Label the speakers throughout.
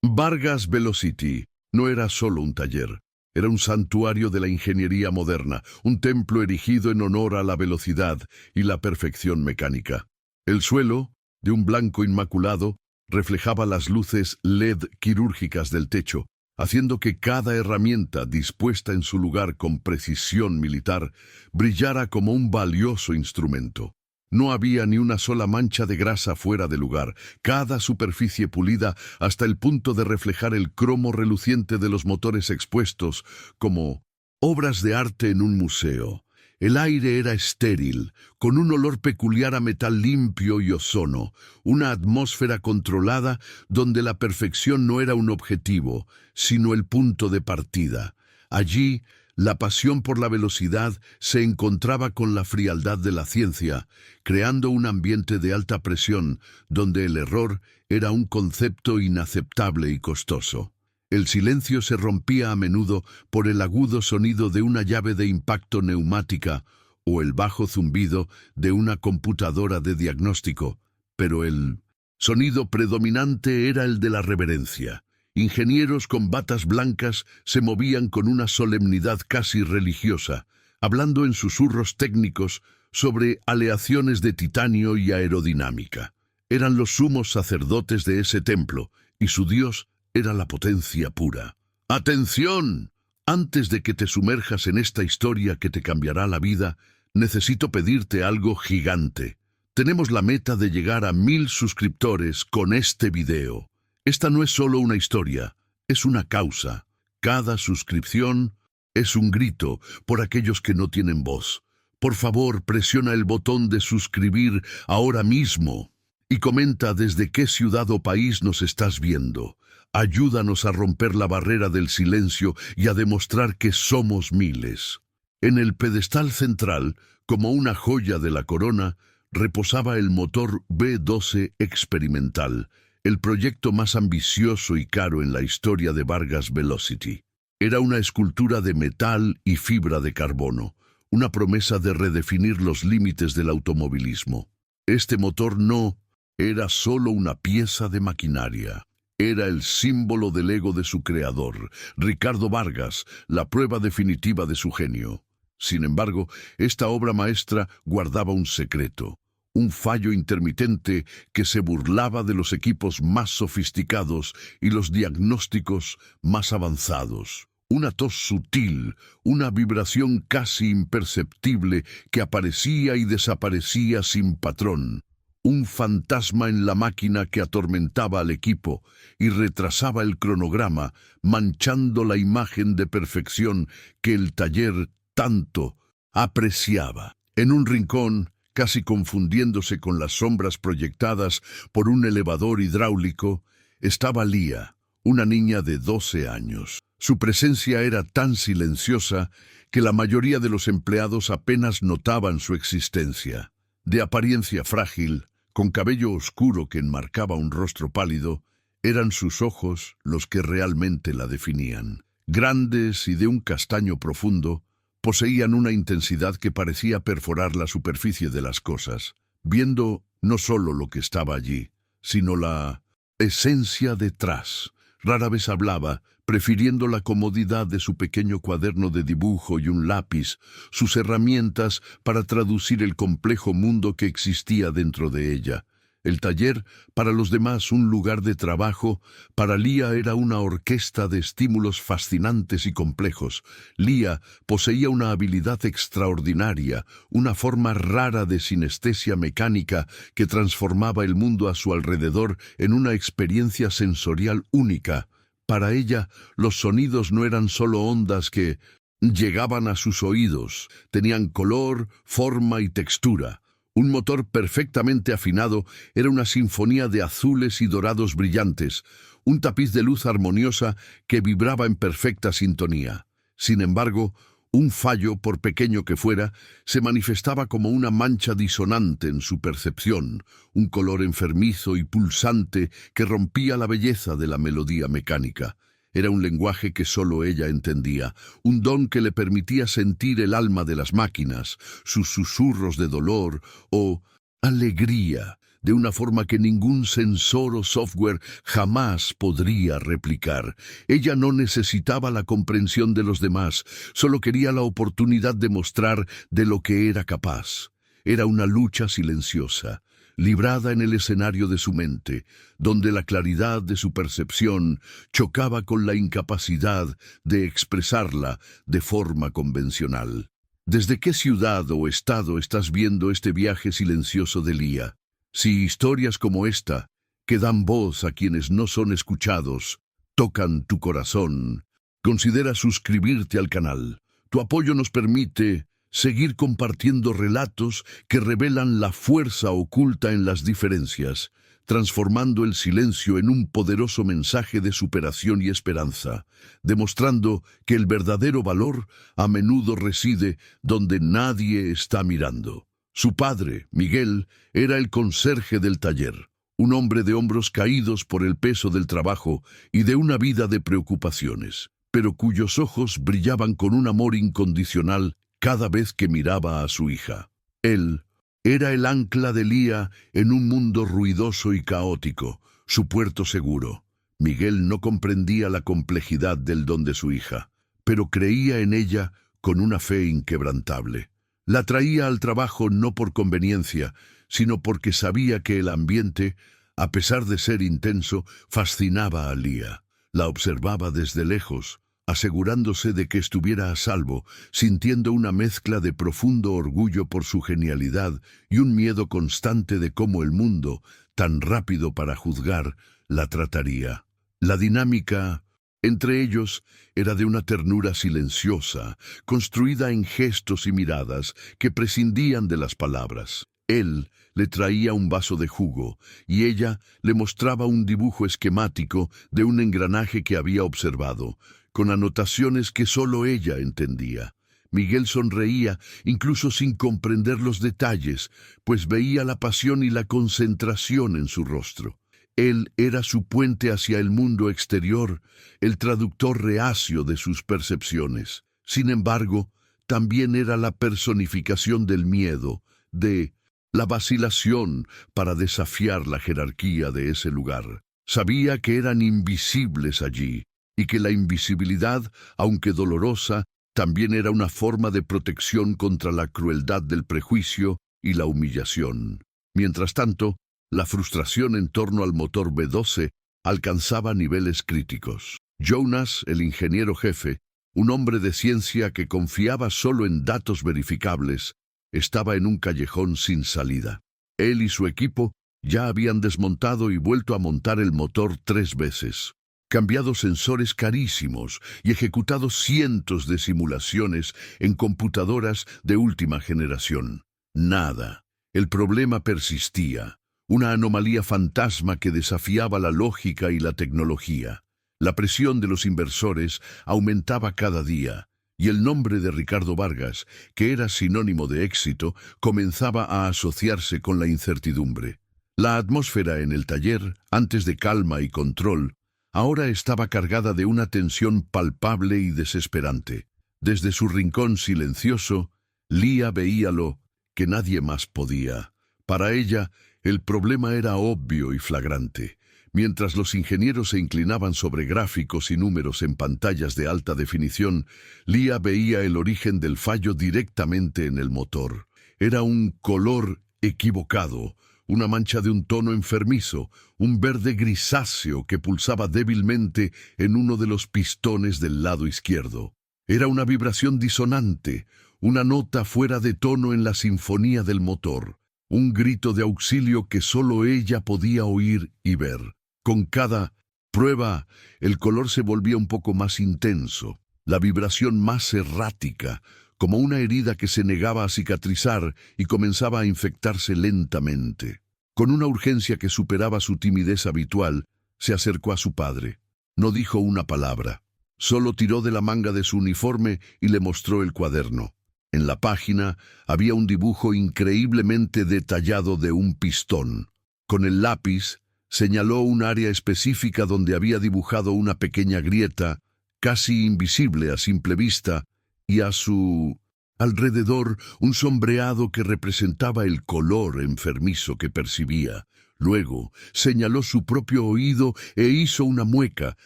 Speaker 1: Vargas Velocity no era solo un taller, era un santuario de la ingeniería moderna, un templo erigido en honor a la velocidad y la perfección mecánica. El suelo, de un blanco inmaculado, reflejaba las luces LED quirúrgicas del techo, haciendo que cada herramienta dispuesta en su lugar con precisión militar brillara como un valioso instrumento. No había ni una sola mancha de grasa fuera de lugar, cada superficie pulida hasta el punto de reflejar el cromo reluciente de los motores expuestos, como obras de arte en un museo. El aire era estéril, con un olor peculiar a metal limpio y ozono, una atmósfera controlada donde la perfección no era un objetivo, sino el punto de partida. Allí, la pasión por la velocidad se encontraba con la frialdad de la ciencia, creando un ambiente de alta presión donde el error era un concepto inaceptable y costoso. El silencio se rompía a menudo por el agudo sonido de una llave de impacto neumática o el bajo zumbido de una computadora de diagnóstico, pero el sonido predominante era el de la reverencia. Ingenieros con batas blancas se movían con una solemnidad casi religiosa, hablando en susurros técnicos sobre aleaciones de titanio y aerodinámica. Eran los sumos sacerdotes de ese templo, y su dios era la potencia pura. ¡Atención! Antes de que te sumerjas en esta historia que te cambiará la vida, necesito pedirte algo gigante. Tenemos la meta de llegar a 1000 suscriptores con este video. Esta no es solo una historia, es una causa. Cada suscripción es un grito por aquellos que no tienen voz. Por favor, presiona el botón de suscribir ahora mismo y comenta desde qué ciudad o país nos estás viendo. Ayúdanos a romper la barrera del silencio y a demostrar que somos miles. En el pedestal central, como una joya de la corona, reposaba el motor V12 experimental, el proyecto más ambicioso y caro en la historia de Vargas Velocity. Era una escultura de metal y fibra de carbono, una promesa de redefinir los límites del automovilismo. Este motor no era solo una pieza de maquinaria. Era el símbolo del ego de su creador, Ricardo Vargas, la prueba definitiva de su genio. Sin embargo, esta obra maestra guardaba un secreto. Un fallo intermitente que se burlaba de los equipos más sofisticados y los diagnósticos más avanzados. Una tos sutil, una vibración casi imperceptible que aparecía y desaparecía sin patrón. Un fantasma en la máquina que atormentaba al equipo y retrasaba el cronograma, manchando la imagen de perfección que el taller tanto apreciaba. En un rincón, casi confundiéndose con las sombras proyectadas por un elevador hidráulico, estaba Lía, una niña de 12 años. Su presencia era tan silenciosa que la mayoría de los empleados apenas notaban su existencia. De apariencia frágil, con cabello oscuro que enmarcaba un rostro pálido, eran sus ojos los que realmente la definían. Grandes y de un castaño profundo, poseían una intensidad que parecía perforar la superficie de las cosas, viendo no solo lo que estaba allí, sino la esencia detrás. Rara vez hablaba, prefiriendo la comodidad de su pequeño cuaderno de dibujo y un lápiz, sus herramientas para traducir el complejo mundo que existía dentro de ella. El taller, para los demás un lugar de trabajo, para Lía era una orquesta de estímulos fascinantes y complejos. Lía poseía una habilidad extraordinaria, una forma rara de sinestesia mecánica que transformaba el mundo a su alrededor en una experiencia sensorial única. Para ella, los sonidos no eran solo ondas que llegaban a sus oídos, tenían color, forma y textura. Un motor perfectamente afinado era una sinfonía de azules y dorados brillantes, un tapiz de luz armoniosa que vibraba en perfecta sintonía. Sin embargo, un fallo, por pequeño que fuera, se manifestaba como una mancha disonante en su percepción, un color enfermizo y pulsante que rompía la belleza de la melodía mecánica. Era un lenguaje que solo ella entendía, un don que le permitía sentir el alma de las máquinas, sus susurros de dolor o alegría, de una forma que ningún sensor o software jamás podría replicar. Ella no necesitaba la comprensión de los demás, solo quería la oportunidad de mostrar de lo que era capaz. Era una lucha silenciosa, librada en el escenario de su mente, donde la claridad de su percepción chocaba con la incapacidad de expresarla de forma convencional. ¿Desde qué ciudad o estado estás viendo este viaje silencioso de Lía? Si historias como esta, que dan voz a quienes no son escuchados, tocan tu corazón, considera suscribirte al canal. Tu apoyo nos permite seguir compartiendo relatos que revelan la fuerza oculta en las diferencias, transformando el silencio en un poderoso mensaje de superación y esperanza, demostrando que el verdadero valor a menudo reside donde nadie está mirando. Su padre, Miguel, era el conserje del taller, un hombre de hombros caídos por el peso del trabajo y de una vida de preocupaciones, pero cuyos ojos brillaban con un amor incondicional cada vez que miraba a su hija. Él era el ancla de Lía en un mundo ruidoso y caótico, su puerto seguro. Miguel no comprendía la complejidad del don de su hija, pero creía en ella con una fe inquebrantable. La traía al trabajo no por conveniencia, sino porque sabía que el ambiente, a pesar de ser intenso, fascinaba a Lía. La observaba desde lejos, asegurándose de que estuviera a salvo, sintiendo una mezcla de profundo orgullo por su genialidad y un miedo constante de cómo el mundo, tan rápido para juzgar, la trataría. La dinámica entre ellos era de una ternura silenciosa, construida en gestos y miradas que prescindían de las palabras. Él le traía un vaso de jugo y ella le mostraba un dibujo esquemático de un engranaje que había observado, con anotaciones que solo ella entendía. Miguel sonreía, incluso sin comprender los detalles, pues veía la pasión y la concentración en su rostro. Él era su puente hacia el mundo exterior, el traductor reacio de sus percepciones. Sin embargo, también era la personificación del miedo, de la vacilación para desafiar la jerarquía de ese lugar. Sabía que eran invisibles allí, y que la invisibilidad, aunque dolorosa, también era una forma de protección contra la crueldad del prejuicio y la humillación. Mientras tanto, la frustración en torno al motor B12 alcanzaba niveles críticos. Jonas, el ingeniero jefe, un hombre de ciencia que confiaba solo en datos verificables, estaba en un callejón sin salida. Él y su equipo ya habían desmontado y vuelto a montar el motor 3 veces, cambiado sensores carísimos y ejecutado cientos de simulaciones en computadoras de última generación. Nada. El problema persistía. Una anomalía fantasma que desafiaba la lógica y la tecnología. La presión de los inversores aumentaba cada día, y el nombre de Ricardo Vargas, que era sinónimo de éxito, comenzaba a asociarse con la incertidumbre. La atmósfera en el taller, antes de calma y control, ahora estaba cargada de una tensión palpable y desesperante. Desde su rincón silencioso, Lía veía lo que nadie más podía. Para ella, el problema era obvio y flagrante. Mientras los ingenieros se inclinaban sobre gráficos y números en pantallas de alta definición, Lía veía el origen del fallo directamente en el motor. Era un color equivocado, una mancha de un tono enfermizo, un verde grisáceo que pulsaba débilmente en uno de los pistones del lado izquierdo. Era una vibración disonante, una nota fuera de tono en la sinfonía del motor. Un grito de auxilio que solo ella podía oír y ver. Con cada prueba, el color se volvía un poco más intenso, la vibración más errática, como una herida que se negaba a cicatrizar y comenzaba a infectarse lentamente. Con una urgencia que superaba su timidez habitual, se acercó a su padre. No dijo una palabra. Solo tiró de la manga de su uniforme y le mostró el cuaderno. En la página había un dibujo increíblemente detallado de un pistón. Con el lápiz señaló un área específica donde había dibujado una pequeña grieta, casi invisible a simple vista, y a su Alrededor, un sombreado que representaba el color enfermizo que percibía. Luego, señaló su propio oído e hizo una mueca,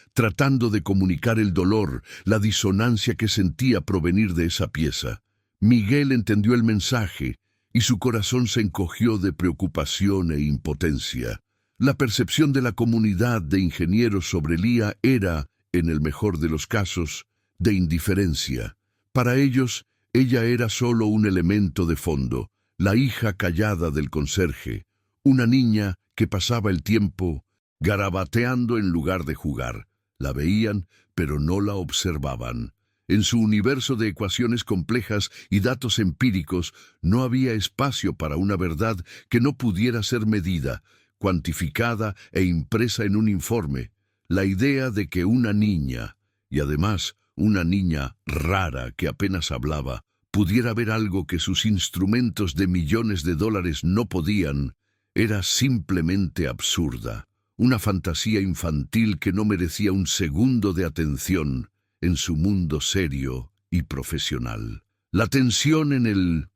Speaker 1: tratando de comunicar el dolor, la disonancia que sentía provenir de esa pieza. Miguel entendió el mensaje, y su corazón se encogió de preocupación e impotencia. La percepción de la comunidad de ingenieros sobre Lía era, en el mejor de los casos, de indiferencia. Para ellos, ella era solo un elemento de fondo, la hija callada del conserje, una niña que pasaba el tiempo garabateando en lugar de jugar. La veían, pero no la observaban. En su universo de ecuaciones complejas y datos empíricos no había espacio para una verdad que no pudiera ser medida, cuantificada e impresa en un informe. La idea de que una niña, y además una niña rara que apenas hablaba, pudiera ver algo que sus instrumentos de millones de dólares no podían, era simplemente absurda. Una fantasía infantil que no merecía un segundo de atención en su mundo serio y profesional. La tensión en el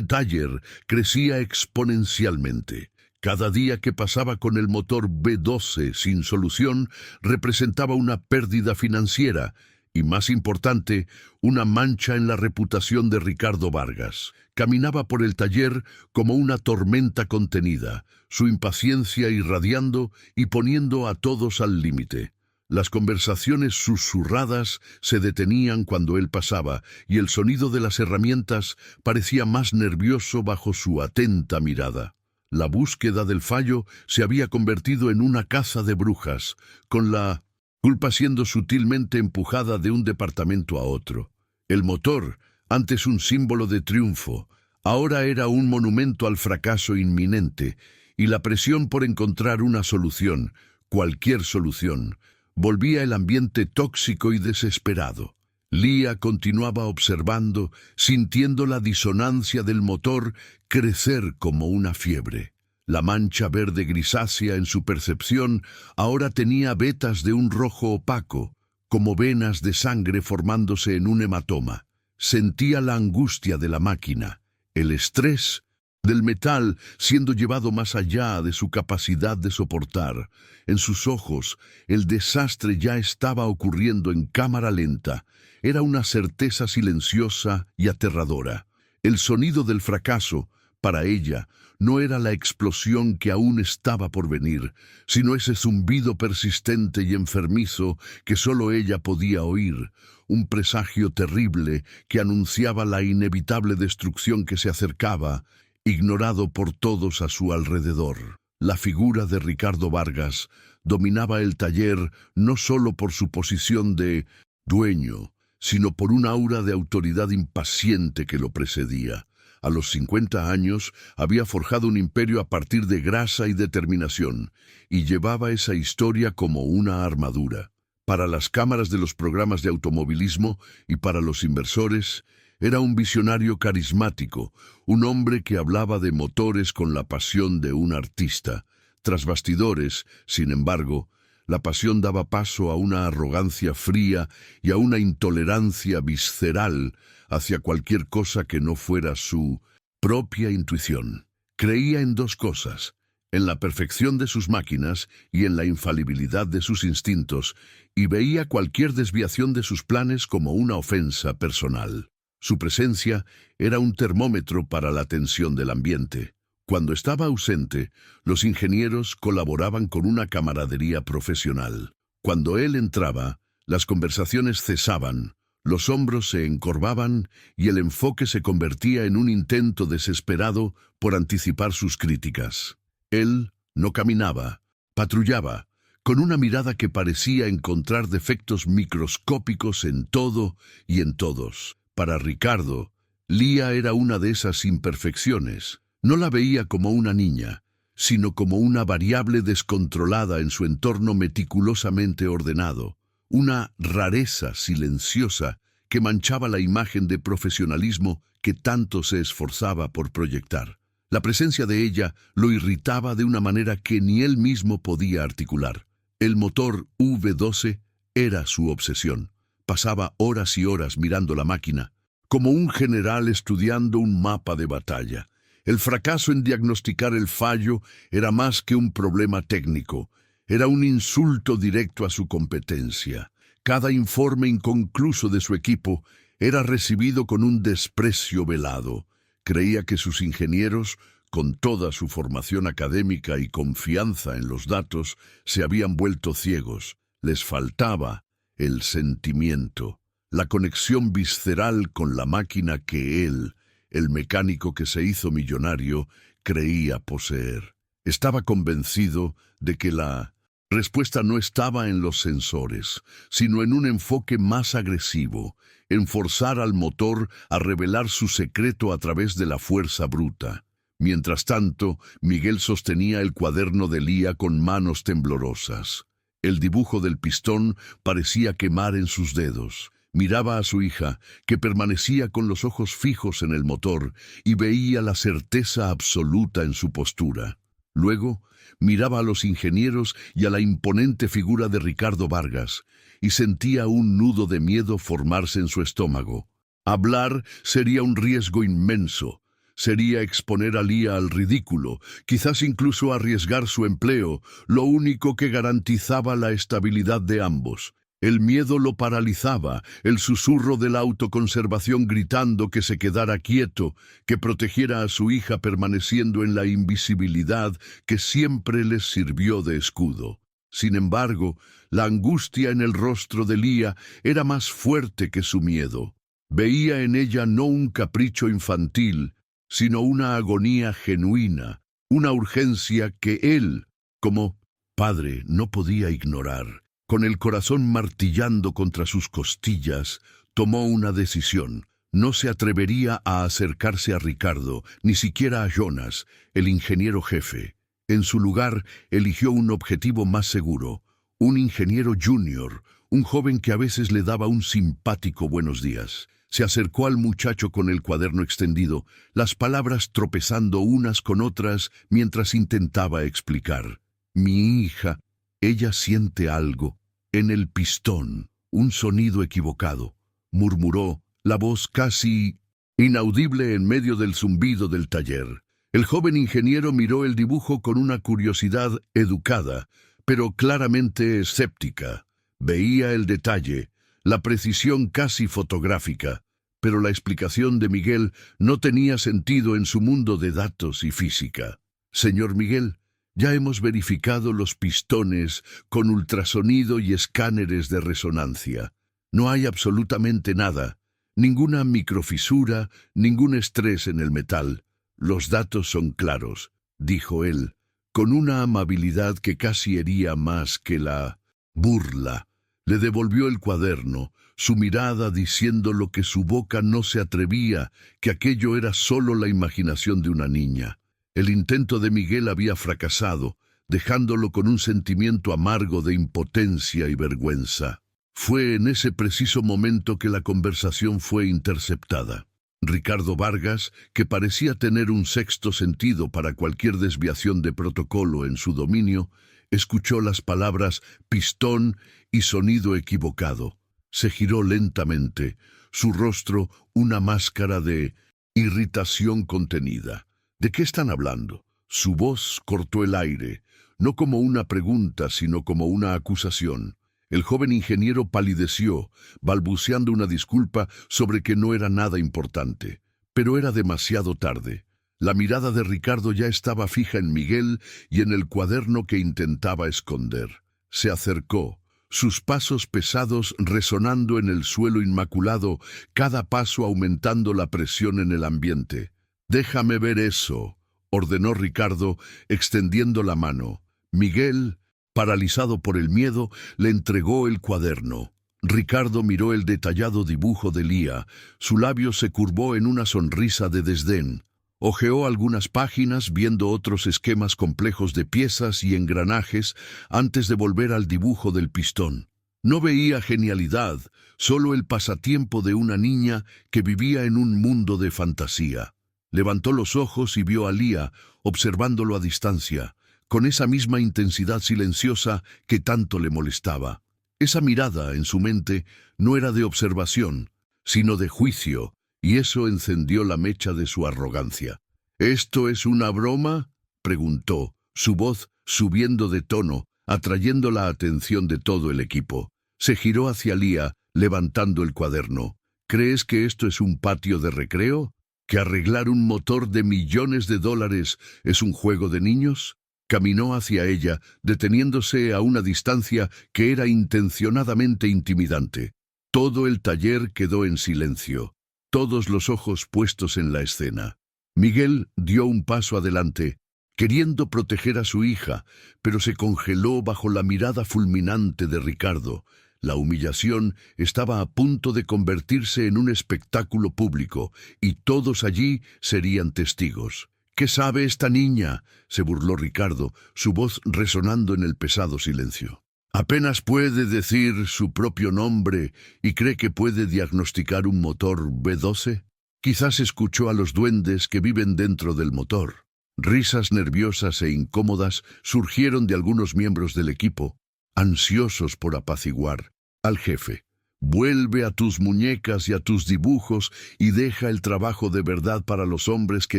Speaker 1: taller crecía exponencialmente. Cada día que pasaba con el motor B12 sin solución representaba una pérdida financiera y, más importante, una mancha en la reputación de Ricardo Vargas. Caminaba por el taller como una tormenta contenida, su impaciencia irradiando y poniendo a todos al límite. Las conversaciones susurradas se detenían cuando él pasaba y el sonido de las herramientas parecía más nervioso bajo su atenta mirada. La búsqueda del fallo se había convertido en una caza de brujas, con la culpa siendo sutilmente empujada de un departamento a otro. El motor, antes un símbolo de triunfo, ahora era un monumento al fracaso inminente, y la presión por encontrar una solución, cualquier solución, volvía el ambiente tóxico y desesperado. Lía continuaba observando, sintiendo la disonancia del motor crecer como una fiebre. La mancha verde grisácea en su percepción ahora tenía vetas de un rojo opaco, como venas de sangre formándose en un hematoma. Sentía la angustia de la máquina, el estrés del metal siendo llevado más allá de su capacidad de soportar. En sus ojos, el desastre ya estaba ocurriendo en cámara lenta. Era una certeza silenciosa y aterradora. El sonido del fracaso, para ella, no era la explosión que aún estaba por venir, sino ese zumbido persistente y enfermizo que solo ella podía oír, un presagio terrible que anunciaba la inevitable destrucción que se acercaba, ignorado por todos a su alrededor. La figura de Ricardo Vargas dominaba el taller no solo por su posición de dueño, sino por un aura de autoridad impaciente que lo precedía. A los 50 años había forjado un imperio a partir de grasa y determinación, y llevaba esa historia como una armadura. Para las cámaras de los programas de automovilismo y para los inversores, era un visionario carismático, un hombre que hablaba de motores con la pasión de un artista. Tras bastidores, sin embargo, la pasión daba paso a una arrogancia fría y a una intolerancia visceral hacia cualquier cosa que no fuera su propia intuición. Creía en dos cosas: en la perfección de sus máquinas y en la infalibilidad de sus instintos, y veía cualquier desviación de sus planes como una ofensa personal. Su presencia era un termómetro para la tensión del ambiente. Cuando estaba ausente, los ingenieros colaboraban con una camaradería profesional. Cuando él entraba, las conversaciones cesaban, los hombros se encorvaban y el enfoque se convertía en un intento desesperado por anticipar sus críticas. Él no caminaba, patrullaba, con una mirada que parecía encontrar defectos microscópicos en todo y en todos. Para Ricardo, Lía era una de esas imperfecciones. No la veía como una niña, sino como una variable descontrolada en su entorno meticulosamente ordenado, una rareza silenciosa que manchaba la imagen de profesionalismo que tanto se esforzaba por proyectar. La presencia de ella lo irritaba de una manera que ni él mismo podía articular. El motor V12 era su obsesión. Pasaba horas y horas mirando la máquina, como un general estudiando un mapa de batalla. El fracaso en diagnosticar el fallo era más que un problema técnico, era un insulto directo a su competencia. Cada informe inconcluso de su equipo era recibido con un desprecio velado. Creía que sus ingenieros, con toda su formación académica y confianza en los datos, se habían vuelto ciegos. Les faltaba el sentimiento, la conexión visceral con la máquina que él, el mecánico que se hizo millonario, creía poseer. Estaba convencido de que la respuesta no estaba en los sensores, sino en un enfoque más agresivo, en forzar al motor a revelar su secreto a través de la fuerza bruta. Mientras tanto, Miguel sostenía el cuaderno de Lía con manos temblorosas. El dibujo del pistón parecía quemar en sus dedos. Miraba a su hija, que permanecía con los ojos fijos en el motor, y veía la certeza absoluta en su postura. Luego, miraba a los ingenieros y a la imponente figura de Ricardo Vargas, y sentía un nudo de miedo formarse en su estómago. Hablar sería un riesgo inmenso. Sería exponer a Lía al ridículo, quizás incluso arriesgar su empleo, lo único que garantizaba la estabilidad de ambos. El miedo lo paralizaba, el susurro de la autoconservación gritando que se quedara quieto, que protegiera a su hija permaneciendo en la invisibilidad que siempre les sirvió de escudo. Sin embargo, la angustia en el rostro de Lía era más fuerte que su miedo. Veía en ella no un capricho infantil, sino una agonía genuina, una urgencia que él, como padre, no podía ignorar. Con el corazón martillando contra sus costillas, tomó una decisión. No se atrevería a acercarse a Ricardo, ni siquiera a Jonas, el ingeniero jefe. En su lugar, eligió un objetivo más seguro, un ingeniero junior, un joven que a veces le daba un simpático buenos días. Se acercó al muchacho con el cuaderno extendido, las palabras tropezando unas con otras mientras intentaba explicar. Mi hija, ella siente algo. En el pistón, un sonido equivocado, murmuró, la voz casi inaudible en medio del zumbido del taller. El joven ingeniero miró el dibujo con una curiosidad educada, pero claramente escéptica. Veía el detalle, la precisión casi fotográfica, pero la explicación de Miguel no tenía sentido en su mundo de datos y física. Señor Miguel, ya hemos verificado los pistones con ultrasonido y escáneres de resonancia. No hay absolutamente nada, ninguna microfisura, ningún estrés en el metal. Los datos son claros, dijo él, con una amabilidad que casi hería más que la burla. Le devolvió el cuaderno, su mirada diciendo lo que su boca no se atrevía, que aquello era solo la imaginación de una niña. El intento de Miguel había fracasado, dejándolo con un sentimiento amargo de impotencia y vergüenza. Fue en ese preciso momento que la conversación fue interceptada. Ricardo Vargas, que parecía tener un sexto sentido para cualquier desviación de protocolo en su dominio, escuchó las palabras pistón y sonido equivocado. Se giró lentamente, su rostro una máscara de irritación contenida. ¿De qué están hablando? Su voz cortó el aire, no como una pregunta, sino como una acusación. El joven ingeniero palideció, balbuceando una disculpa sobre que no era nada importante. Pero era demasiado tarde. La mirada de Ricardo ya estaba fija en Miguel y en el cuaderno que intentaba esconder. Se acercó, sus pasos pesados resonando en el suelo inmaculado, cada paso aumentando la presión en el ambiente. «Déjame ver eso», ordenó Ricardo, extendiendo la mano. Miguel, paralizado por el miedo, le entregó el cuaderno. Ricardo miró el detallado dibujo de Lía. Su labio se curvó en una sonrisa de desdén. Hojeó algunas páginas, viendo otros esquemas complejos de piezas y engranajes antes de volver al dibujo del pistón. No veía genialidad, solo el pasatiempo de una niña que vivía en un mundo de fantasía. Levantó los ojos y vio a Lía, observándolo a distancia, con esa misma intensidad silenciosa que tanto le molestaba. Esa mirada en su mente no era de observación, sino de juicio, y eso encendió la mecha de su arrogancia. ¿Esto es una broma?, preguntó, su voz subiendo de tono, atrayendo la atención de todo el equipo. Se giró hacia Leah, levantando el cuaderno. ¿Crees que esto es un patio de recreo? ¿Que arreglar un motor de millones de dólares es un juego de niños? Caminó hacia ella, deteniéndose a una distancia que era intencionadamente intimidante. Todo el taller quedó en silencio, todos los ojos puestos en la escena. Miguel dio un paso adelante, queriendo proteger a su hija, pero se congeló bajo la mirada fulminante de Ricardo. La humillación estaba a punto de convertirse en un espectáculo público, y todos allí serían testigos. ¿Qué sabe esta niña?, se burló Ricardo, su voz resonando en el pesado silencio. Apenas puede decir su propio nombre y cree que puede diagnosticar un motor V12. Quizás escuchó a los duendes que viven dentro del motor. Risas nerviosas e incómodas surgieron de algunos miembros del equipo, ansiosos por apaciguar al jefe. Vuelve a tus muñecas y a tus dibujos y deja el trabajo de verdad para los hombres que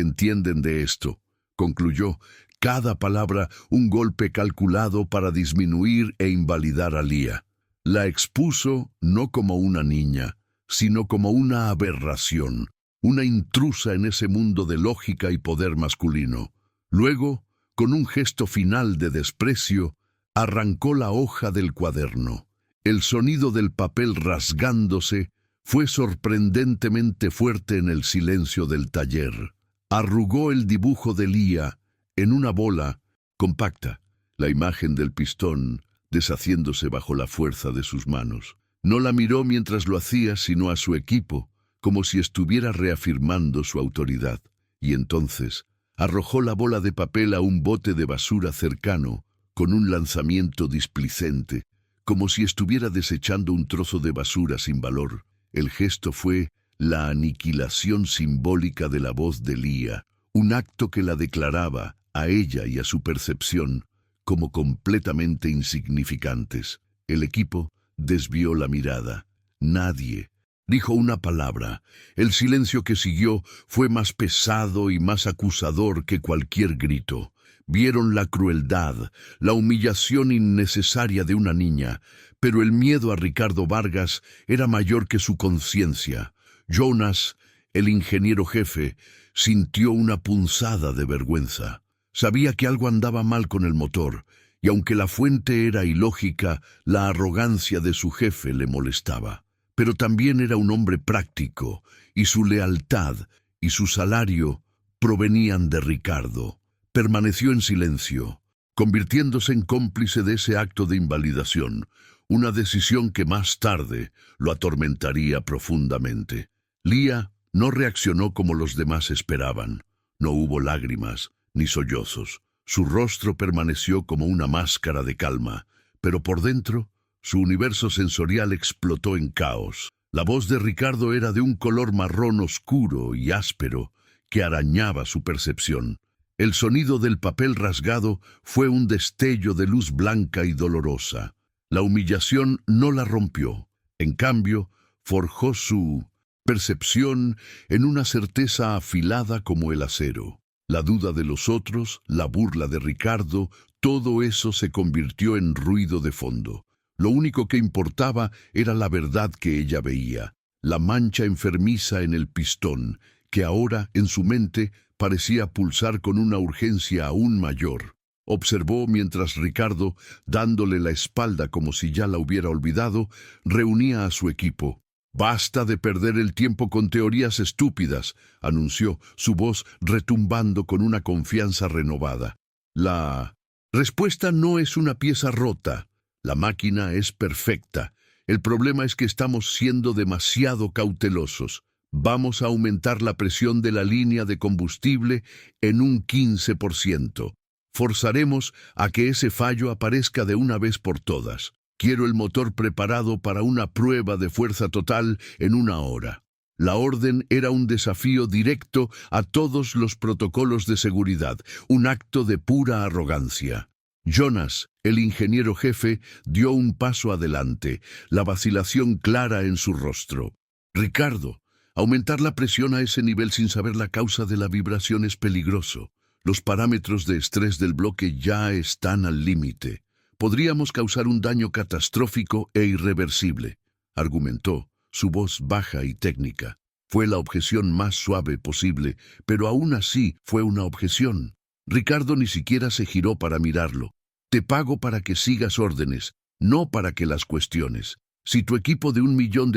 Speaker 1: entienden de esto, concluyó, cada palabra un golpe calculado para disminuir e invalidar a Leah. La expuso no como una niña, sino como una aberración, una intrusa en ese mundo de lógica y poder masculino. Luego, con un gesto final de desprecio, arrancó la hoja del cuaderno. El sonido del papel rasgándose fue sorprendentemente fuerte en el silencio del taller. Arrugó el dibujo de Leah en una bola compacta, la imagen del pistón deshaciéndose bajo la fuerza de sus manos. No la miró mientras lo hacía, sino a su equipo, como si estuviera reafirmando su autoridad. Y entonces arrojó la bola de papel a un bote de basura cercano, con un lanzamiento displicente, como si estuviera desechando un trozo de basura sin valor. El gesto fue la aniquilación simbólica de la voz de Leah, un acto que la declaraba, a ella y a su percepción, como completamente insignificantes. El equipo desvió la mirada. Nadie dijo una palabra. El silencio que siguió fue más pesado y más acusador que cualquier grito. Vieron la crueldad, la humillación innecesaria de una niña, pero el miedo a Ricardo Vargas era mayor que su conciencia. Jonas, el ingeniero jefe, sintió una punzada de vergüenza. Sabía que algo andaba mal con el motor, y aunque la fuente era ilógica, la arrogancia de su jefe le molestaba. Pero también era un hombre práctico, y su lealtad y su salario provenían de Ricardo. Permaneció en silencio, convirtiéndose en cómplice de ese acto de invalidación, una decisión que más tarde lo atormentaría profundamente. Leah no reaccionó como los demás esperaban. No hubo lágrimas ni sollozos. Su rostro permaneció como una máscara de calma, pero por dentro, su universo sensorial explotó en caos. La voz de Ricardo era de un color marrón oscuro y áspero que arañaba su percepción. El sonido del papel rasgado fue un destello de luz blanca y dolorosa. La humillación no la rompió. En cambio, forjó su percepción en una certeza afilada como el acero. La duda de los otros, la burla de Ricardo, todo eso se convirtió en ruido de fondo. Lo único que importaba era la verdad que ella veía, la mancha enfermiza en el pistón, que ahora, en su mente, parecía pulsar con una urgencia aún mayor. Observó mientras Ricardo, dándole la espalda como si ya la hubiera olvidado, reunía a su equipo. «Basta de perder el tiempo con teorías estúpidas», anunció, su voz retumbando con una confianza renovada. «La respuesta no es una pieza rota. La máquina es perfecta. El problema es que estamos siendo demasiado cautelosos. Vamos a aumentar la presión de la línea de combustible en un 15%. Forzaremos a que ese fallo aparezca de una vez por todas. Quiero el motor preparado para una prueba de fuerza total en 1 hora». La orden era un desafío directo a todos los protocolos de seguridad, un acto de pura arrogancia. Jonas, el ingeniero jefe, dio un paso adelante, la vacilación clara en su rostro. «Ricardo, Aumentar la presión a ese nivel sin saber la causa de la vibración es peligroso. Los parámetros de estrés del bloque ya están al límite. Podríamos causar un daño catastrófico e irreversible, argumentó, su voz baja y técnica. Fue la objeción más suave posible, pero aún así fue una objeción. Ricardo ni siquiera se giró para mirarlo. Te pago para que sigas órdenes, no para que las cuestiones. Si tu equipo de $1 millón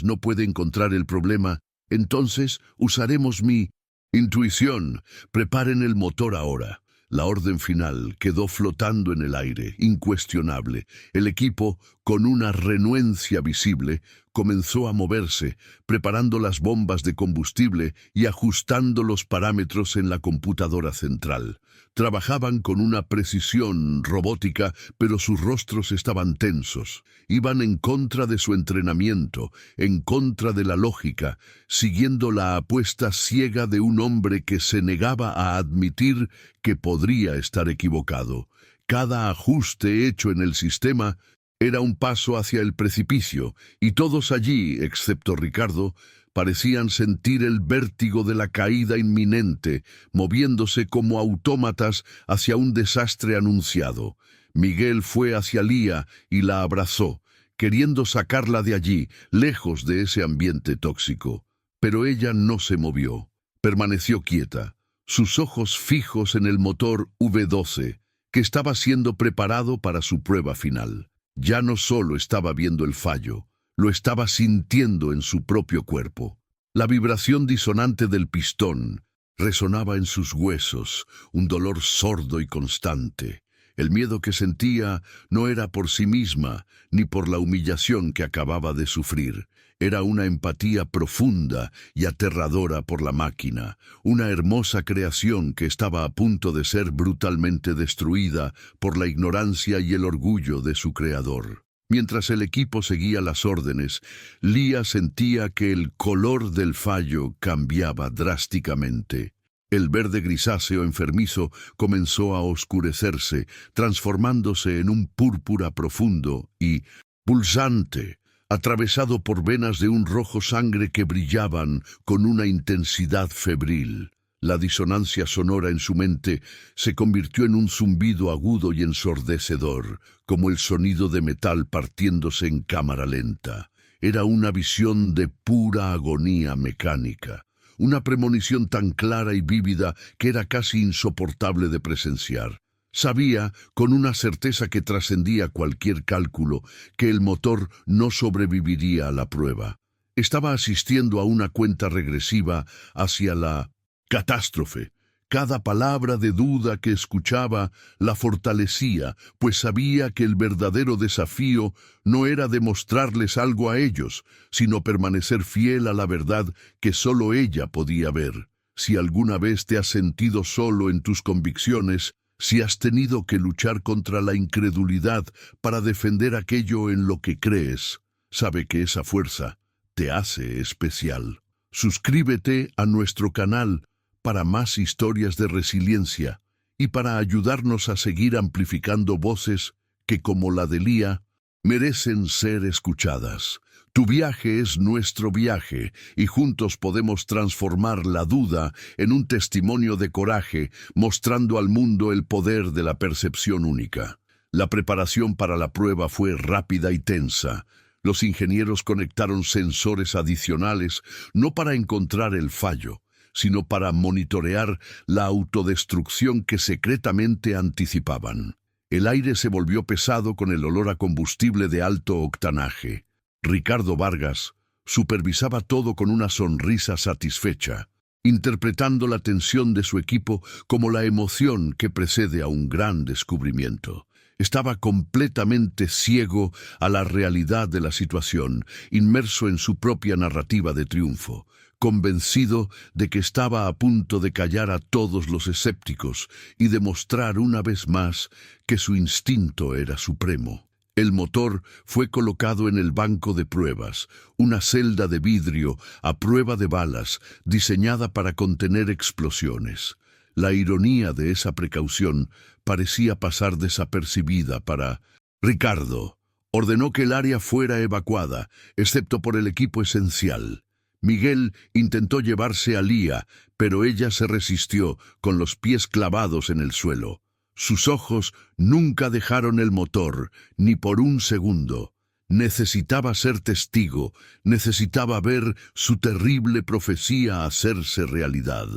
Speaker 1: no puede encontrar el problema, entonces usaremos mi intuición. Preparen el motor ahora. La orden final quedó flotando en el aire, incuestionable. El equipo, con una renuencia visible, comenzó a moverse, preparando las bombas de combustible y ajustando los parámetros en la computadora central. Trabajaban con una precisión robótica, pero sus rostros estaban tensos. Iban en contra de su entrenamiento, en contra de la lógica, siguiendo la apuesta ciega de un hombre que se negaba a admitir que podría estar equivocado. Cada ajuste hecho en el sistema era un paso hacia el precipicio, y todos allí, excepto Ricardo, parecían sentir el vértigo de la caída inminente, moviéndose como autómatas hacia un desastre anunciado. Miguel fue hacia Lía y la abrazó, queriendo sacarla de allí, lejos de ese ambiente tóxico. Pero ella no se movió. Permaneció quieta, sus ojos fijos en el motor V12, que estaba siendo preparado para su prueba final. Ya no solo estaba viendo el fallo, lo estaba sintiendo en su propio cuerpo. La vibración disonante del pistón resonaba en sus huesos, un dolor sordo y constante. El miedo que sentía no era por sí misma, ni por la humillación que acababa de sufrir. Era una empatía profunda y aterradora por la máquina, una hermosa creación que estaba a punto de ser brutalmente destruida por la ignorancia y el orgullo de su creador. Mientras el equipo seguía las órdenes, Lía sentía que el color del fallo cambiaba drásticamente. El verde grisáceo enfermizo comenzó a oscurecerse, transformándose en un púrpura profundo y pulsante, atravesado por venas de un rojo sangre que brillaban con una intensidad febril. La disonancia sonora en su mente se convirtió en un zumbido agudo y ensordecedor, como el sonido de metal partiéndose en cámara lenta. Era una visión de pura agonía mecánica, una premonición tan clara y vívida que era casi insoportable de presenciar. Sabía, con una certeza que trascendía cualquier cálculo, que el motor no sobreviviría a la prueba. Estaba asistiendo a una cuenta regresiva hacia la catástrofe. Cada palabra de duda que escuchaba la fortalecía, pues sabía que el verdadero desafío no era demostrarles algo a ellos, sino permanecer fiel a la verdad que solo ella podía ver. Si alguna vez te has sentido solo en tus convicciones, si has tenido que luchar contra la incredulidad para defender aquello en lo que crees, sabe que esa fuerza te hace especial. Suscríbete a nuestro canal para más historias de resiliencia y para ayudarnos a seguir amplificando voces que, como la de Lía, merecen ser escuchadas. Tu viaje es nuestro viaje y juntos podemos transformar la duda en un testimonio de coraje, mostrando al mundo el poder de la percepción única. La preparación para la prueba fue rápida y tensa. Los ingenieros conectaron sensores adicionales no para encontrar el fallo, sino para monitorear la autodestrucción que secretamente anticipaban. El aire se volvió pesado con el olor a combustible de alto octanaje. Ricardo Vargas supervisaba todo con una sonrisa satisfecha, interpretando la tensión de su equipo como la emoción que precede a un gran descubrimiento. Estaba completamente ciego a la realidad de la situación, inmerso en su propia narrativa de triunfo, convencido de que estaba a punto de callar a todos los escépticos y demostrar una vez más que su instinto era supremo. El motor fue colocado en el banco de pruebas, una celda de vidrio a prueba de balas, diseñada para contener explosiones. La ironía de esa precaución parecía pasar desapercibida para Ricardo. Ordenó que el área fuera evacuada, excepto por el equipo esencial. Miguel intentó llevarse a Lía, pero ella se resistió, con los pies clavados en el suelo. Sus ojos nunca dejaron el motor, ni por un segundo. Necesitaba ser testigo, necesitaba ver su terrible profecía hacerse realidad.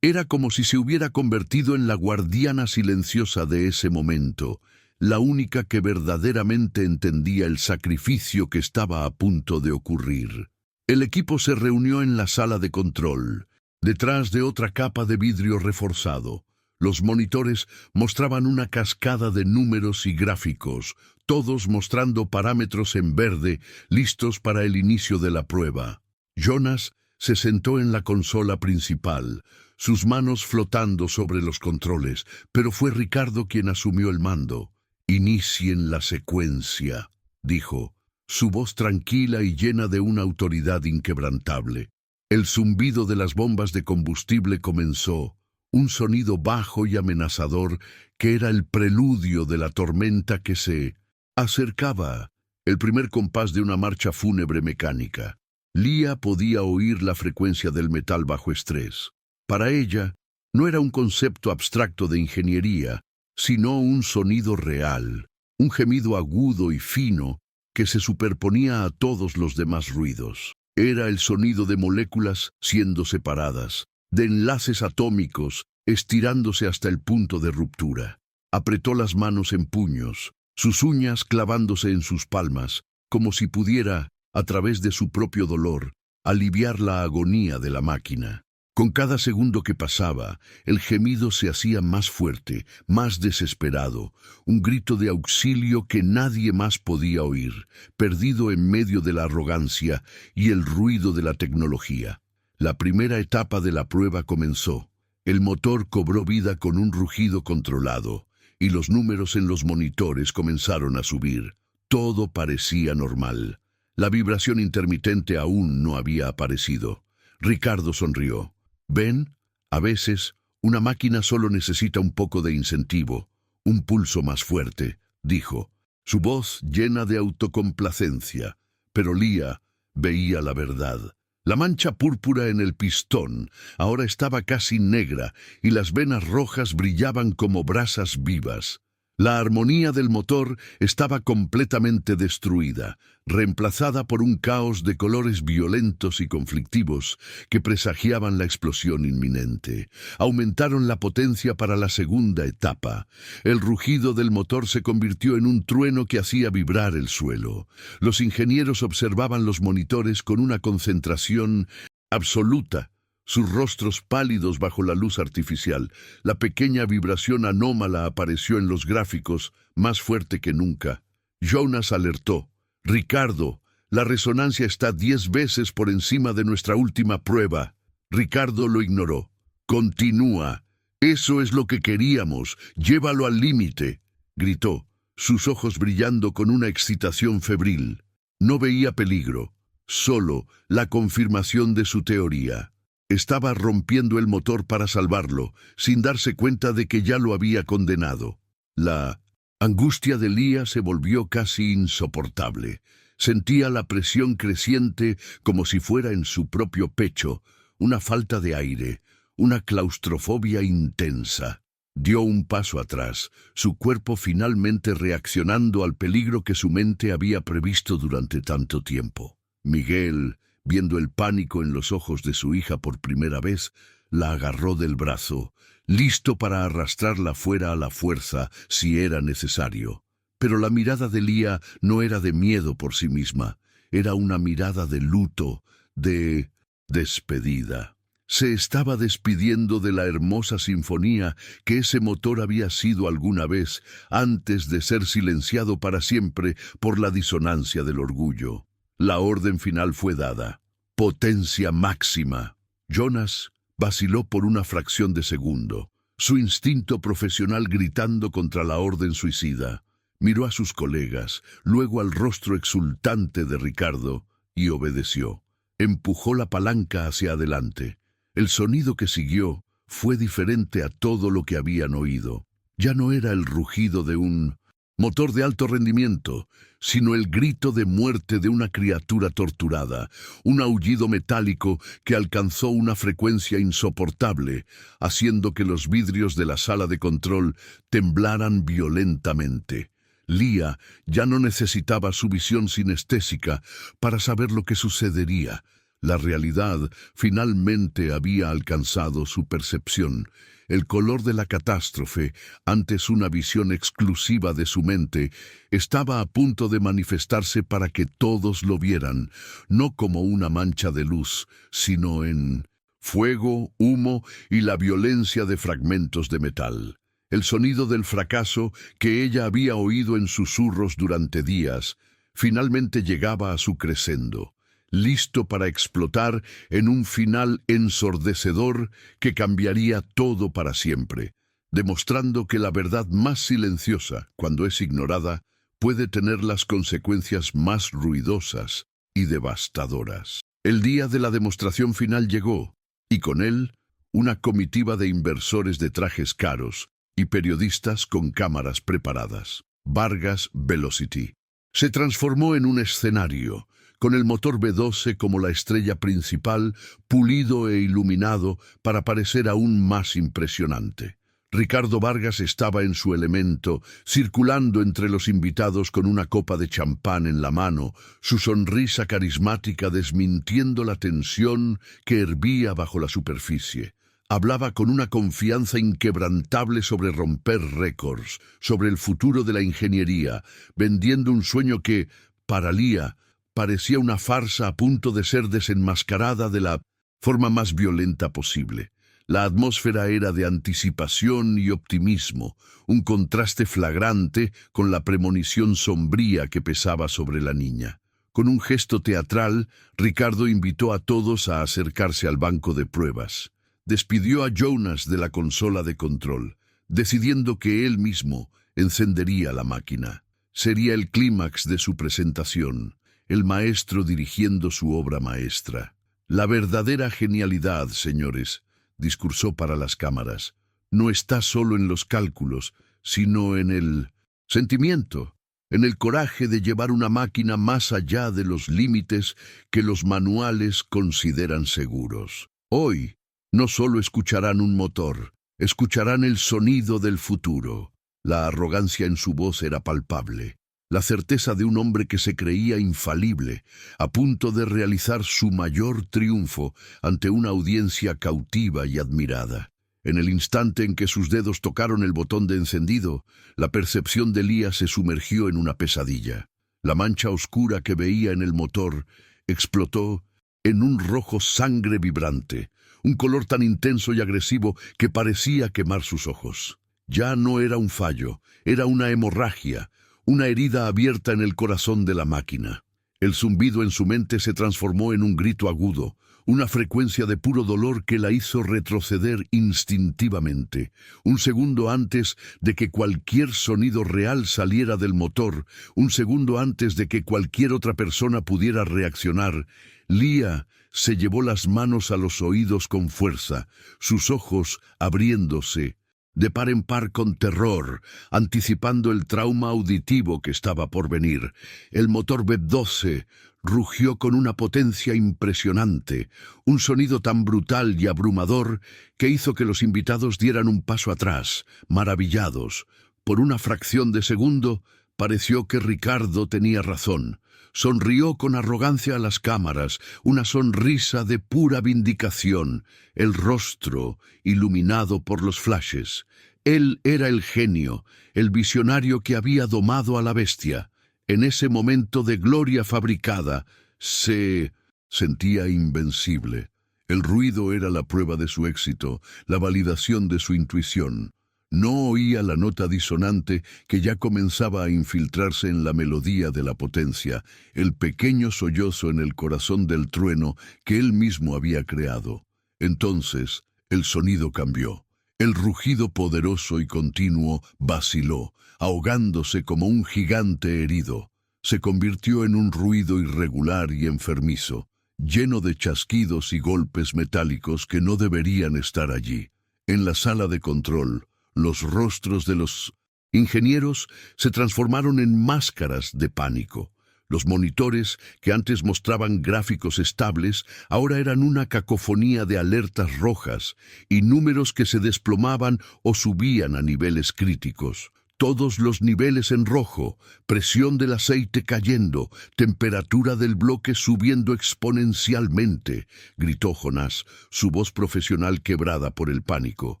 Speaker 1: Era como si se hubiera convertido en la guardiana silenciosa de ese momento, la única que verdaderamente entendía el sacrificio que estaba a punto de ocurrir. El equipo se reunió en la sala de control, detrás de otra capa de vidrio reforzado. Los monitores mostraban una cascada de números y gráficos, todos mostrando parámetros en verde, listos para el inicio de la prueba. Jonas se sentó en la consola principal, sus manos flotando sobre los controles, pero fue Ricardo quien asumió el mando. «Inicien la secuencia», dijo, su voz tranquila y llena de una autoridad inquebrantable. El zumbido de las bombas de combustible comenzó, un sonido bajo y amenazador que era el preludio de la tormenta que se acercaba, el primer compás de una marcha fúnebre mecánica. Lía podía oír la frecuencia del metal bajo estrés. Para ella, no era un concepto abstracto de ingeniería, sino un sonido real, un gemido agudo y fino que se superponía a todos los demás ruidos. Era el sonido de moléculas siendo separadas, de enlaces atómicos estirándose hasta el punto de ruptura. Apretó las manos en puños, sus uñas clavándose en sus palmas, como si pudiera, a través de su propio dolor, aliviar la agonía de la máquina. Con cada segundo que pasaba, el gemido se hacía más fuerte, más desesperado, un grito de auxilio que nadie más podía oír, perdido en medio de la arrogancia y el ruido de la tecnología. La primera etapa de la prueba comenzó. El motor cobró vida con un rugido controlado, y los números en los monitores comenzaron a subir. Todo parecía normal. La vibración intermitente aún no había aparecido. Ricardo sonrió. «¿Ven? A veces, una máquina solo necesita un poco de incentivo, un pulso más fuerte», dijo, su voz llena de autocomplacencia. Pero Lía veía la verdad. La mancha púrpura en el pistón ahora estaba casi negra y las venas rojas brillaban como brasas vivas. La armonía del motor estaba completamente destruida, reemplazada por un caos de colores violentos y conflictivos que presagiaban la explosión inminente. Aumentaron la potencia para la segunda etapa. El rugido del motor se convirtió en un trueno que hacía vibrar el suelo. Los ingenieros observaban los monitores con una concentración absoluta, sus rostros pálidos bajo la luz artificial. La pequeña vibración anómala apareció en los gráficos, más fuerte que nunca. Jonas alertó. «Ricardo, la resonancia está 10 veces por encima de nuestra última prueba». Ricardo lo ignoró. «Continúa. Eso es lo que queríamos. Llévalo al límite», gritó, sus ojos brillando con una excitación febril. No veía peligro, solo la confirmación de su teoría. Estaba rompiendo el motor para salvarlo, sin darse cuenta de que ya lo había condenado. La angustia de Lía se volvió casi insoportable. Sentía la presión creciente como si fuera en su propio pecho, una falta de aire, una claustrofobia intensa. Dio un paso atrás, su cuerpo finalmente reaccionando al peligro que su mente había previsto durante tanto tiempo. Miguel, viendo el pánico en los ojos de su hija por primera vez, la agarró del brazo, listo para arrastrarla fuera a la fuerza si era necesario. Pero la mirada de Lía no era de miedo por sí misma, era una mirada de luto, de despedida. Se estaba despidiendo de la hermosa sinfonía que ese motor había sido alguna vez, antes de ser silenciado para siempre por la disonancia del orgullo. La orden final fue dada. Potencia máxima. Jonas vaciló por una fracción de segundo, su instinto profesional gritando contra la orden suicida. Miró a sus colegas, luego al rostro exultante de Ricardo, y obedeció. Empujó la palanca hacia adelante. El sonido que siguió fue diferente a todo lo que habían oído. Ya no era el rugido de un motor de alto rendimiento, sino el grito de muerte de una criatura torturada, un aullido metálico que alcanzó una frecuencia insoportable, haciendo que los vidrios de la sala de control temblaran violentamente. Leah ya no necesitaba su visión sinestésica para saber lo que sucedería. La realidad finalmente había alcanzado su percepción. El color de la catástrofe, antes una visión exclusiva de su mente, estaba a punto de manifestarse para que todos lo vieran, no como una mancha de luz, sino en fuego, humo y la violencia de fragmentos de metal. El sonido del fracaso que ella había oído en susurros durante días, finalmente llegaba a su crescendo, listo para explotar en un final ensordecedor que cambiaría todo para siempre, demostrando que la verdad más silenciosa, cuando es ignorada, puede tener las consecuencias más ruidosas y devastadoras. El día de la demostración final llegó, y con él, una comitiva de inversores de trajes caros y periodistas con cámaras preparadas. Vargas Velocity se transformó en un escenario, con el motor B12 como la estrella principal, pulido e iluminado para parecer aún más impresionante. Ricardo Vargas estaba en su elemento, circulando entre los invitados con una copa de champán en la mano, su sonrisa carismática desmintiendo la tensión que hervía bajo la superficie. Hablaba con una confianza inquebrantable sobre romper récords, sobre el futuro de la ingeniería, vendiendo un sueño que, para Leah, parecía una farsa a punto de ser desenmascarada de la forma más violenta posible. La atmósfera era de anticipación y optimismo, un contraste flagrante con la premonición sombría que pesaba sobre la niña. Con un gesto teatral, Ricardo invitó a todos a acercarse al banco de pruebas. Despidió a Jonas de la consola de control, decidiendo que él mismo encendería la máquina. Sería el clímax de su presentación, el maestro dirigiendo su obra maestra. La verdadera genialidad, señores, discursó para las cámaras, no está solo en los cálculos, sino en el sentimiento, en el coraje de llevar una máquina más allá de los límites que los manuales consideran seguros. Hoy, no solo escucharán un motor, escucharán el sonido del futuro. La arrogancia en su voz era palpable, la certeza de un hombre que se creía infalible, a punto de realizar su mayor triunfo ante una audiencia cautiva y admirada. En el instante en que sus dedos tocaron el botón de encendido, la percepción de Leah se sumergió en una pesadilla. La mancha oscura que veía en el motor explotó en un rojo sangre vibrante, un color tan intenso y agresivo que parecía quemar sus ojos. Ya no era un fallo, era una hemorragia, una herida abierta en el corazón de la máquina. El zumbido en su mente se transformó en un grito agudo, una frecuencia de puro dolor que la hizo retroceder instintivamente. Un segundo antes de que cualquier sonido real saliera del motor, un segundo antes de que cualquier otra persona pudiera reaccionar, Leah se llevó las manos a los oídos con fuerza, sus ojos abriéndose, de par en par con terror, anticipando el trauma auditivo que estaba por venir. El motor B12 rugió con una potencia impresionante, un sonido tan brutal y abrumador que hizo que los invitados dieran un paso atrás, maravillados. Por una fracción de segundo, pareció que Ricardo tenía razón. Sonrió con arrogancia a las cámaras, una sonrisa de pura vindicación, el rostro iluminado por los flashes. Él era el genio, el visionario que había domado a la bestia. En ese momento de gloria fabricada, se sentía invencible. El ruido era la prueba de su éxito, la validación de su intuición. No oía la nota disonante que ya comenzaba a infiltrarse en la melodía de la potencia, el pequeño sollozo en el corazón del trueno que él mismo había creado. Entonces, el sonido cambió. El rugido poderoso y continuo vaciló, ahogándose como un gigante herido. Se convirtió en un ruido irregular y enfermizo, lleno de chasquidos y golpes metálicos que no deberían estar allí. En la sala de control, los rostros de los Ingenieros se transformaron en máscaras de pánico. Los monitores, que antes mostraban gráficos estables, ahora eran una cacofonía de alertas rojas y números que se desplomaban o subían a niveles críticos. Todos los niveles en rojo, presión del aceite cayendo, temperatura del bloque subiendo exponencialmente, gritó Jonás, su voz profesional quebrada por el pánico.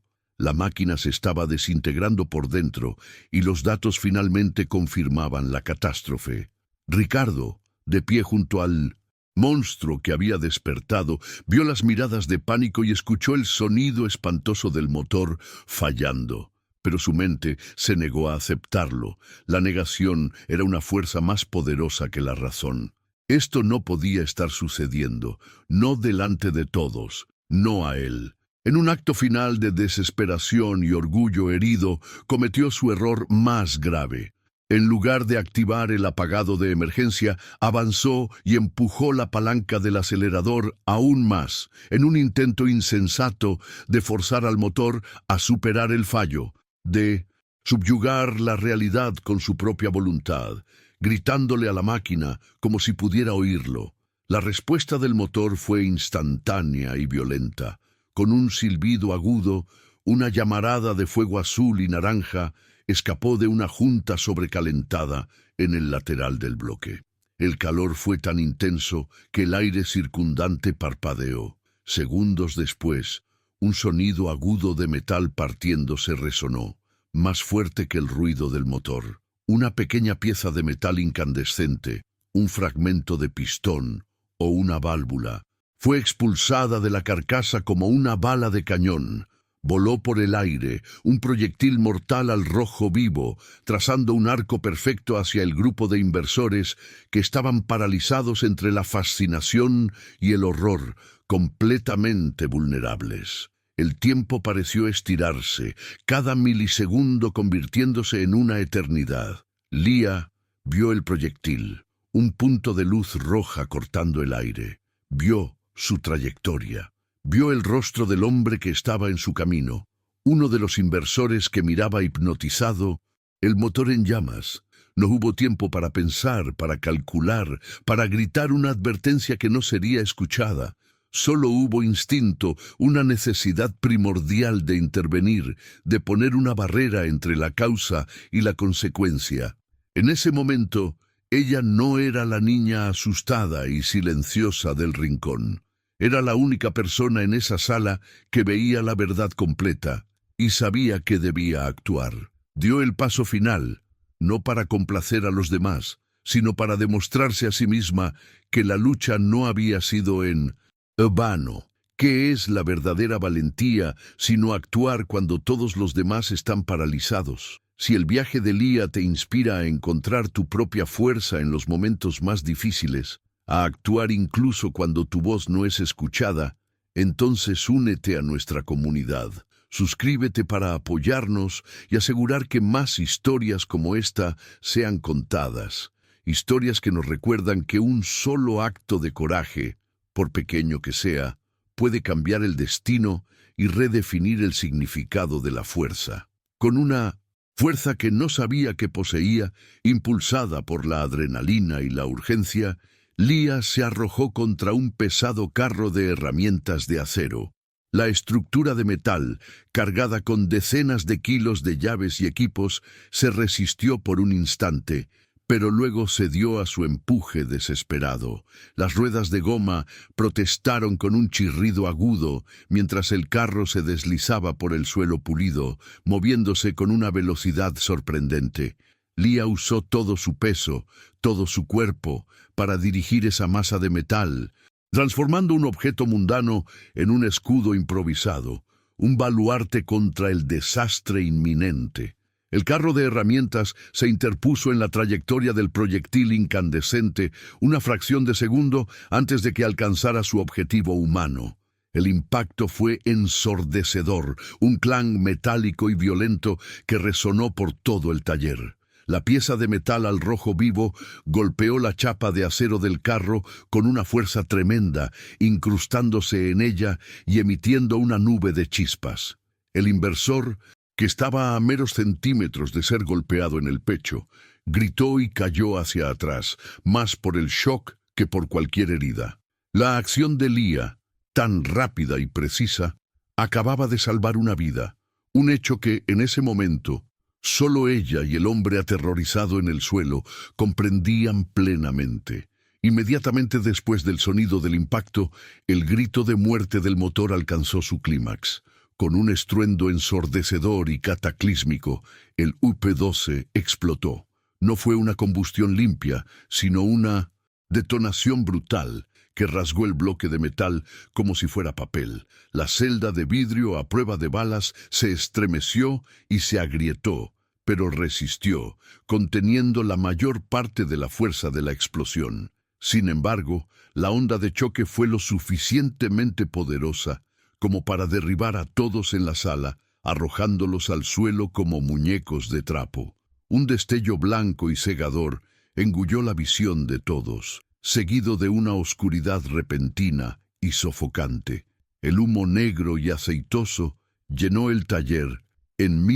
Speaker 1: La máquina se estaba desintegrando por dentro y los datos finalmente confirmaban la catástrofe. Ricardo, de pie junto al monstruo que había despertado, vio las miradas de pánico y escuchó el sonido espantoso del motor fallando. Pero su mente se negó a aceptarlo. La negación era una fuerza más poderosa que la razón. Esto no podía estar sucediendo, no delante de todos, no a él. En un acto final de desesperación y orgullo herido, cometió su error más grave. En lugar de activar el apagado de emergencia, avanzó y empujó la palanca del acelerador aún más, en un intento insensato de forzar al motor a superar el fallo, de subyugar la realidad con su propia voluntad, gritándole a la máquina como si pudiera oírlo. La respuesta del motor fue instantánea y violenta. Con un silbido agudo, una llamarada de fuego azul y naranja escapó de una junta sobrecalentada en el lateral del bloque. El calor fue tan intenso que el aire circundante parpadeó. Segundos después, un sonido agudo de metal partiéndose resonó, más fuerte que el ruido del motor. Una pequeña pieza de metal incandescente, un fragmento de pistón o una válvula, fue expulsada de la carcasa como una bala de cañón. Voló por el aire, un proyectil mortal al rojo vivo, trazando un arco perfecto hacia el grupo de inversores que estaban paralizados entre la fascinación y el horror, completamente vulnerables. El tiempo pareció estirarse, cada milisegundo convirtiéndose en una eternidad. Lía vio el proyectil, un punto de luz roja cortando el aire. Vio su trayectoria. Vio el rostro del hombre que estaba en su camino, uno de los inversores que miraba hipnotizado, el motor en llamas. No hubo tiempo para pensar, para calcular, para gritar una advertencia que no sería escuchada. Solo hubo instinto, una necesidad primordial de intervenir, de poner una barrera entre la causa y la consecuencia. En ese momento, ella no era la niña asustada y silenciosa del rincón. Era la única persona en esa sala que veía la verdad completa y sabía que debía actuar. Dio el paso final, no para complacer a los demás, sino para demostrarse a sí misma que la lucha no había sido en vano. ¿Qué es la verdadera valentía sino actuar cuando todos los demás están paralizados? Si el viaje de Lía te inspira a encontrar tu propia fuerza en los momentos más difíciles, a actuar incluso cuando tu voz no es escuchada, entonces únete a nuestra comunidad. Suscríbete para apoyarnos y asegurar que más historias como esta sean contadas. Historias que nos recuerdan que un solo acto de coraje, por pequeño que sea, puede cambiar el destino y redefinir el significado de la fuerza. Con una fuerza que no sabía que poseía, impulsada por la adrenalina y la urgencia, Lía se arrojó contra un pesado carro de herramientas de acero. La estructura de metal, cargada con decenas de kilos de llaves y equipos, se resistió por un instante, pero luego cedió a su empuje desesperado. Las ruedas de goma protestaron con un chirrido agudo, mientras el carro se deslizaba por el suelo pulido, moviéndose con una velocidad sorprendente. Lía usó todo su peso, todo su cuerpo, para dirigir esa masa de metal, transformando un objeto mundano en un escudo improvisado, un baluarte contra el desastre inminente. El carro de herramientas se interpuso en la trayectoria del proyectil incandescente una fracción de segundo antes de que alcanzara su objetivo humano. El impacto fue ensordecedor, un clan metálico y violento que resonó por todo el taller. La pieza de metal al rojo vivo golpeó la chapa de acero del carro con una fuerza tremenda, incrustándose en ella y emitiendo una nube de chispas. El inversor que estaba a meros centímetros de ser golpeado en el pecho, gritó y cayó hacia atrás, más por el shock que por cualquier herida. La acción de Leah, tan rápida y precisa, acababa de salvar una vida, un hecho que, en ese momento, solo ella y el hombre aterrorizado en el suelo comprendían plenamente. Inmediatamente después del sonido del impacto, el grito de muerte del motor alcanzó su clímax. Con un estruendo ensordecedor y cataclísmico, el UP-12 explotó. No fue una combustión limpia, sino una detonación brutal que rasgó el bloque de metal como si fuera papel. La celda de vidrio a prueba de balas se estremeció y se agrietó, pero resistió, conteniendo la mayor parte de la fuerza de la explosión. Sin embargo, la onda de choque fue lo suficientemente poderosa como para derribar a todos en la sala, arrojándolos al suelo como muñecos de trapo. Un destello blanco y cegador engulló la visión de todos, seguido de una oscuridad repentina y sofocante. El humo negro y aceitoso llenó el taller en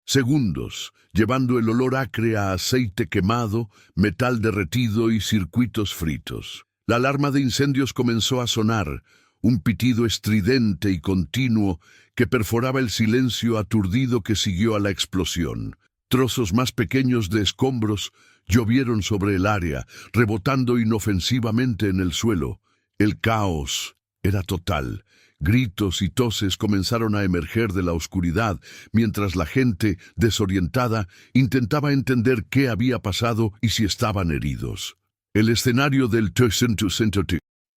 Speaker 1: segundos, llevando el olor acre a aceite quemado, metal derretido y circuitos fritos. La alarma de incendios comenzó a sonar, un pitido estridente y continuo que perforaba el silencio aturdido que siguió a la explosión. Trozos más pequeños de escombros llovieron sobre el área, rebotando inofensivamente en el suelo. El caos era total. Gritos y toses comenzaron a emerger de la oscuridad, mientras la gente, desorientada, intentaba entender qué había pasado y si estaban heridos. El escenario del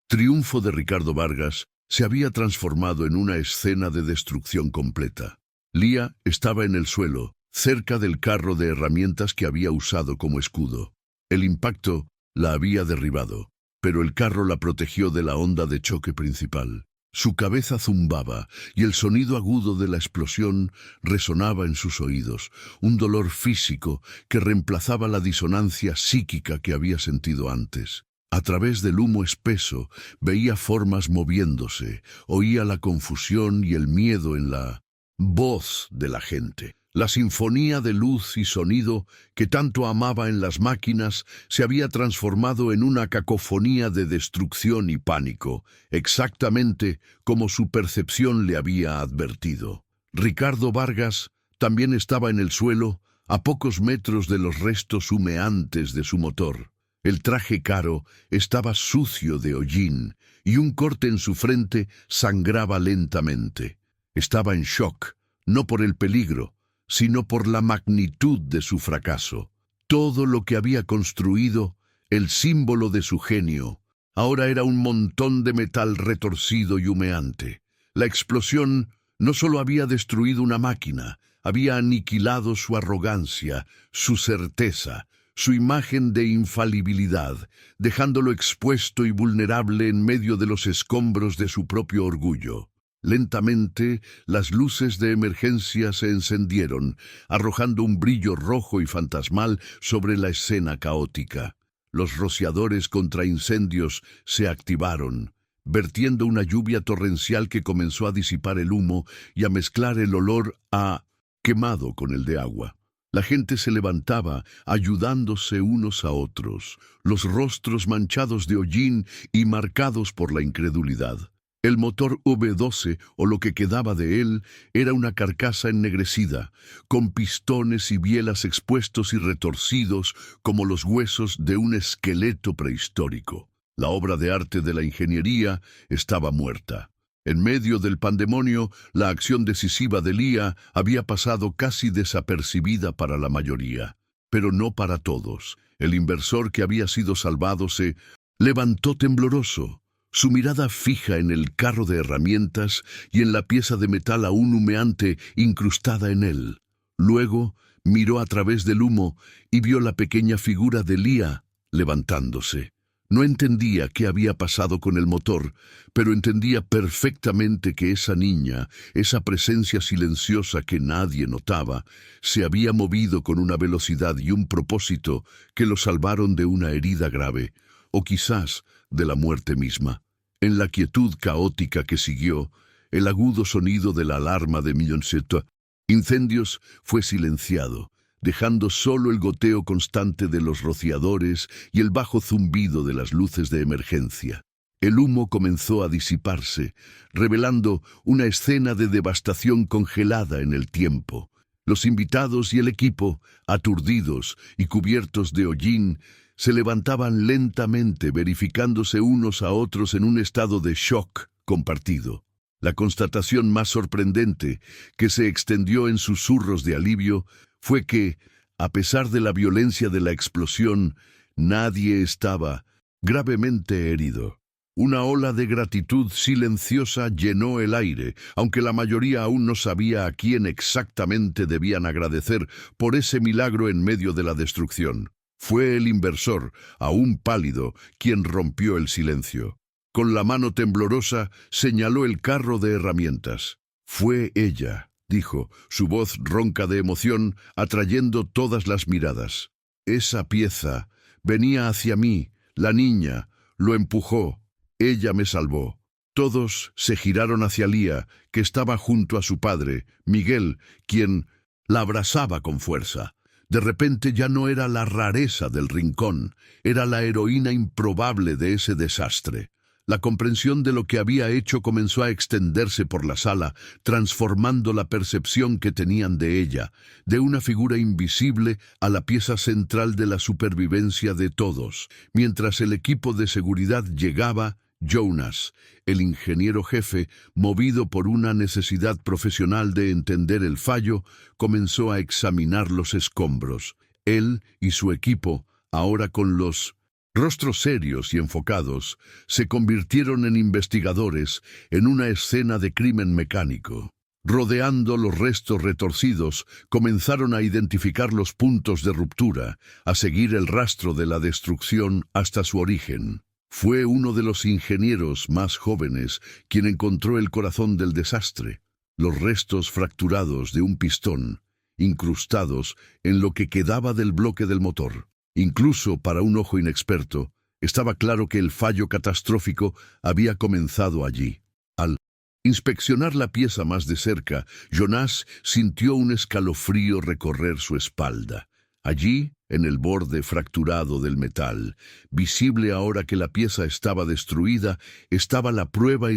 Speaker 1: triunfo de Ricardo Vargas se había transformado en una escena de destrucción completa. Leah estaba en el suelo, cerca del carro de herramientas que había usado como escudo. El impacto la había derribado, pero el carro la protegió de la onda de choque principal. Su cabeza zumbaba y el sonido agudo de la explosión resonaba en sus oídos, un dolor físico que reemplazaba la disonancia psíquica que había sentido antes. A través del humo espeso veía formas moviéndose, oía la confusión y el miedo en la voz de la gente. La sinfonía de luz y sonido que tanto amaba en las máquinas se había transformado en una cacofonía de destrucción y pánico, exactamente como su percepción le había advertido. Ricardo Vargas también estaba en el suelo, a pocos metros de los restos humeantes de su motor. El traje caro estaba sucio de hollín y un corte en su frente sangraba lentamente. Estaba en shock, no por el peligro, sino por la magnitud de su fracaso. Todo lo que había construido, el símbolo de su genio, ahora era un montón de metal retorcido y humeante. La explosión no solo había destruido una máquina, había aniquilado su arrogancia, su certeza, su imagen de infalibilidad, dejándolo expuesto y vulnerable en medio de los escombros de su propio orgullo. Lentamente, las luces de emergencia se encendieron, arrojando un brillo rojo y fantasmal sobre la escena caótica. Los rociadores contra incendios se activaron, vertiendo una lluvia torrencial que comenzó a disipar el humo y a mezclar el olor a quemado con el de agua. La gente se levantaba, ayudándose unos a otros, los rostros manchados de hollín y marcados por la incredulidad. El motor V12, o lo que quedaba de él, era una carcasa ennegrecida, con pistones y bielas expuestos y retorcidos como los huesos de un esqueleto prehistórico. La obra de arte de la ingeniería estaba muerta. En medio del pandemonio, la acción decisiva de Leah había pasado casi desapercibida para la mayoría, pero no para todos. El inversor que había sido salvado se levantó tembloroso, su mirada fija en el carro de herramientas y en la pieza de metal aún humeante incrustada en él. Luego miró a través del humo y vio la pequeña figura de Leah levantándose. No entendía qué había pasado con el motor, pero entendía perfectamente que esa niña, esa presencia silenciosa que nadie notaba, se había movido con una velocidad y un propósito que lo salvaron de una herida grave, o quizás de la muerte misma. En la quietud caótica que siguió, el agudo sonido de la alarma de Millonceto Incendios fue silenciado, dejando solo el goteo constante de los rociadores y el bajo zumbido de las luces de emergencia. El humo comenzó a disiparse, revelando una escena de devastación congelada en el tiempo. Los invitados y el equipo, aturdidos y cubiertos de hollín, se levantaban lentamente, verificándose unos a otros en un estado de shock compartido. La constatación más sorprendente, que se extendió en susurros de alivio, fue que, a pesar de la violencia de la explosión, nadie estaba gravemente herido. Una ola de gratitud silenciosa llenó el aire, aunque la mayoría aún no sabía a quién exactamente debían agradecer por ese milagro en medio de la destrucción. Fue el inversor, aún pálido, quien rompió el silencio. Con la mano temblorosa señaló el carro de herramientas. «Fue ella», dijo, su voz ronca de emoción, atrayendo todas las miradas. «Esa pieza venía hacia mí, la niña, lo empujó. Ella me salvó». Todos se giraron hacia Lía, que estaba junto a su padre, Miguel, quien la abrazaba con fuerza. De repente ya no era la rareza del rincón, era la heroína improbable de ese desastre. La comprensión de lo que había hecho comenzó a extenderse por la sala, transformando la percepción que tenían de ella, de una figura invisible a la pieza central de la supervivencia de todos. Mientras el equipo de seguridad llegaba, Jonas, el ingeniero jefe, movido por una necesidad profesional de entender el fallo, comenzó a examinar los escombros. Él y su equipo, ahora con los rostros serios y enfocados, se convirtieron en investigadores en una escena de crimen mecánico. Rodeando los restos retorcidos, comenzaron a identificar los puntos de ruptura, a seguir el rastro de la destrucción hasta su origen. Fue uno de los ingenieros más jóvenes quien encontró el corazón del desastre, los restos fracturados de un pistón, incrustados en lo que quedaba del bloque del motor. Incluso para un ojo inexperto, estaba claro que el fallo catastrófico había comenzado allí. Al inspeccionar la pieza más de cerca, Jonas sintió un escalofrío recorrer su espalda. Allí, en el borde fracturado del metal, visible ahora que la pieza estaba destruida, estaba la prueba